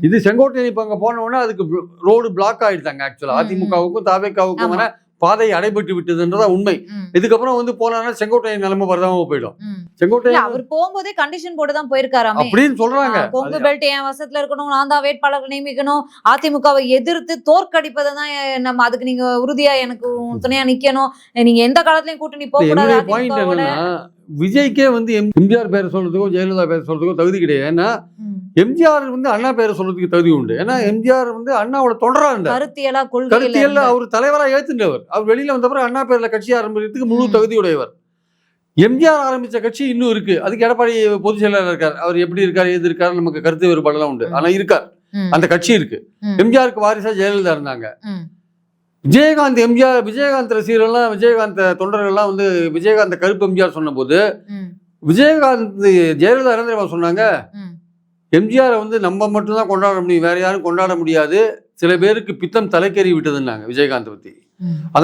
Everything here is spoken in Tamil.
இது செங்கோட்டையன் இப்ப அங்க போன உடனே அதுக்கு ரோடு பிளாக் ஆயிடுதாங்க. ஆக்சுவலா அதிமுகவுக்கும் தாவேக்காவுக்கும் பாதை அடைபட்டு விட்டதுன்றதா உண்மை. இதுக்கப்புறம் வந்து போனா செங்கோட்டையன் நிலைமை வரதாம போயிடும். செங்கோட்டையன் அவர் போகும்போதே கண்டிஷன் போட்டு தான் போயிருக்காராமே அப்படின்னு சொல்றாங்க. கொங்கு பெல்ட் என் வசத்துல இருக்கணும், நான் தான் வேட்பாளர்கள் நியமிக்கணும், அதிமுகவை எதிர்த்து தோற்கடிப்பதை தான் நம்ம, அதுக்கு நீங்க உறுதியா எனக்கு துணையா நிக்கணும், நீங்க எந்த காலத்திலயும் கூட்டணி போக கூடாது. பாயிண்ட் என்னன்னா, விஜய்க்கே வந்து எம்ஜிஆர் பேரை சொல்றதுக்கோ ஜெயலலிதா பேரை சொல்றதுக்கோ தகுதி கிடையாது. ஏன்னா எம்ஜிஆர் வந்து அண்ணா பேரை சொல்றதுக்கு தகுதி உண்டு. ஏன்னா எம்ஜிஆர் வந்து அண்ணாவோட தொடரா இருந்தார். கருத்தியல்ல அவர் தலைவரா ஏத்துட்டவர். அவர் வெளியில வந்தப்பறம் அண்ணா பேர்ல கட்சி ஆரம்பிக்கிறதுக்கு முழு தகுதியுடையவர். எம்ஜிஆர் ஆரம்பிச்ச கட்சி இன்னும் இருக்கு. அதுக்கு எடப்பாடி பொதுச் செயலாளர் இருக்கார். அவர் எப்படி இருக்காரு எது இருக்காரு நமக்கு கருத்து வேறுபாடுலாம் உண்டு. ஆனா இருக்கார், அந்த கட்சி இருக்கு. எம்ஜிஆருக்கு வாரிசா ஜெயலலிதா இருந்தாங்க. விஜயகாந்த் விஜயகாந்த் ரசிகர்கள்லாம், விஜயகாந்த் தொண்டர்கள்லாம் வந்து விஜயகாந்த் கருப்பு எம்ஜிஆர் சொன்ன போது விஜயகாந்த் ஜெயலலிதா இறந்து சொன்னாங்க, எம்ஜிஆரை வந்து நம்ம மட்டும்தான் கொண்டாட முடியும், வேற யாரும் கொண்டாட முடியாது, சில பேருக்கு பித்தம் தலைக்கேறி விட்டதுன்னாங்க விஜயகாந்த் பத்தி.